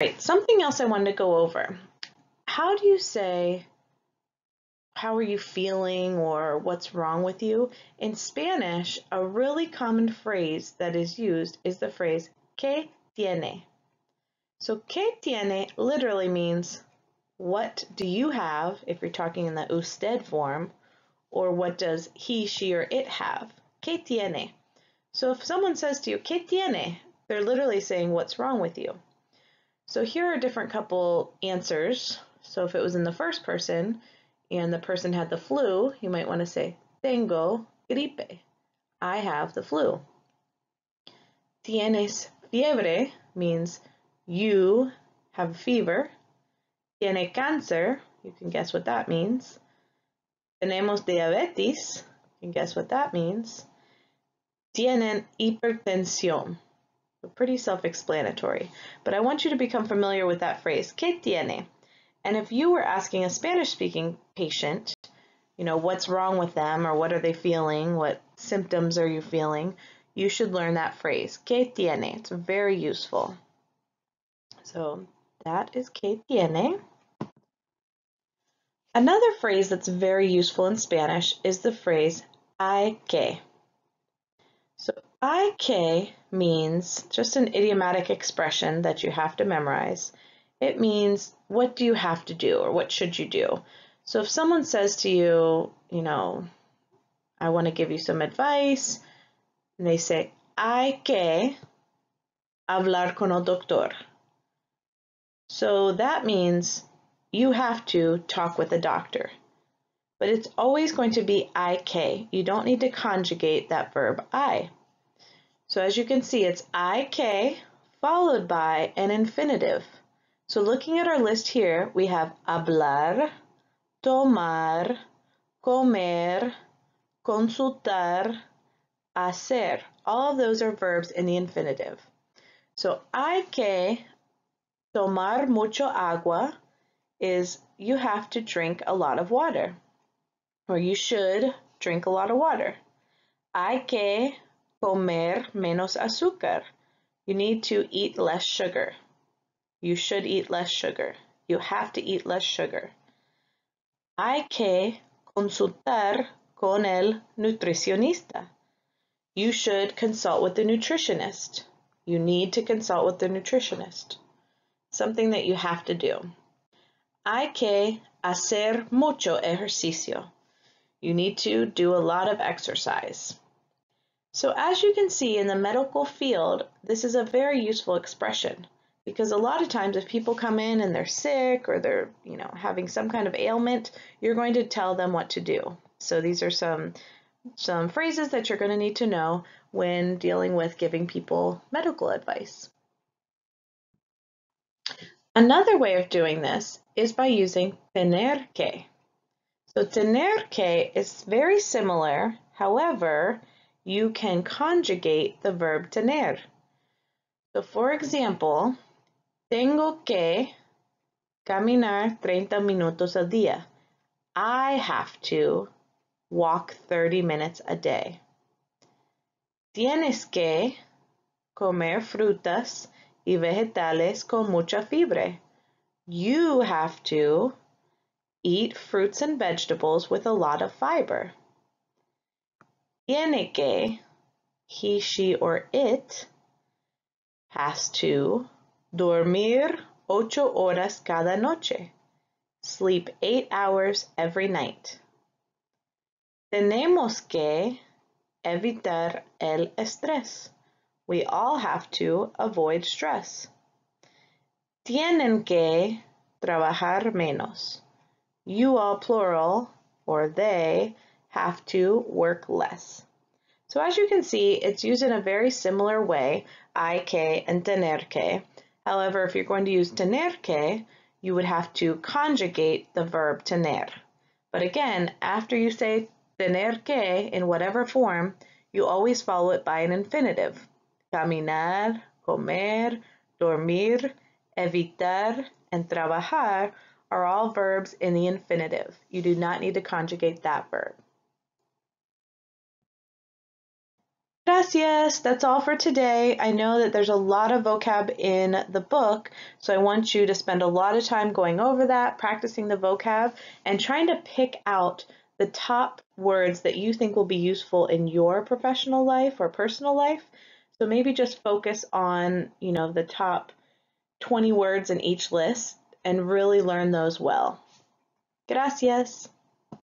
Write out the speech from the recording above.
Right, something else I wanted to go over. How do you say, how are you feeling or what's wrong with you? In Spanish, a really common phrase that is used is the phrase ¿Qué tiene? So ¿Qué tiene literally means what do you have if you're talking in the usted form, or what does he, she, or it have? ¿Qué tiene? So if someone says to you, ¿Qué tiene? They're literally saying what's wrong with you. So here are a different couple answers. So if it was in the first person and the person had the flu, you might want to say, Tengo gripe. I have the flu. Tienes fiebre means you have a fever. Tiene cáncer, you can guess what that means. Tenemos diabetes, you can guess what that means. Tienen hipertensión. So pretty self-explanatory, but I want you to become familiar with that phrase, ¿Qué tiene? And if you were asking a Spanish-speaking patient, you know, what's wrong with them or what are they feeling, what symptoms are you feeling, you should learn that phrase, ¿Qué tiene? It's very useful. So that is ¿Qué tiene? Another phrase that's very useful in Spanish is the phrase hay que. So hay que means just an idiomatic expression that you have to memorize. It means what do you have to do or what should you do? So if someone says to you, you know, I want to give you some advice, and they say, hay que hablar con el doctor. So that means you have to talk with a doctor. But it's always going to be hay que. You don't need to conjugate that verb I. So as you can see, it's hay que followed by an infinitive. So looking at our list here, we have hablar, tomar, comer, consultar, hacer. All of those are verbs in the infinitive. So hay que tomar mucho agua is you have to drink a lot of water, or you should drink a lot of water. Hay que comer menos azúcar. You need to eat less sugar. You should eat less sugar. You have to eat less sugar. Hay que consultar con el nutricionista. You should consult with the nutritionist. You need to consult with the nutritionist. Something that you have to do. Hay que hacer mucho ejercicio. You need to do a lot of exercise. So as you can see in the medical field, this is a very useful expression because a lot of times if people come in and they're sick or they're, you know, having some kind of ailment, you're going to tell them what to do. So these are some phrases that you're going to need to know when dealing with giving people medical advice. Another way of doing this is by using tener que. So tener que is very similar, however, you can conjugate the verb tener. So for example, tengo que caminar 30 minutos al día. I have to walk 30 minutes a day. Tienes que comer frutas y vegetales con mucha fibra. You have to eat fruits and vegetables with a lot of fiber. Tiene que, he, she, or it, has to dormir 8 horas cada noche. Sleep 8 hours every night. Tenemos que evitar el estrés. We all have to avoid stress. Tienen que trabajar menos. You all, plural, or they, have to work less. So as you can see, it's used in a very similar way, hay que and tener que. However, if you're going to use tener que, you would have to conjugate the verb tener. But again, after you say tener que in whatever form, you always follow it by an infinitive. Caminar, comer, dormir, evitar, and trabajar are all verbs in the infinitive. You do not need to conjugate that verb. Gracias. That's all for today. I know that there's a lot of vocab in the book, so I want you to spend a lot of time going over that, practicing the vocab, and trying to pick out the top words that you think will be useful in your professional life or personal life. So maybe just focus on, the top 20 words in each list and really learn those well. Gracias.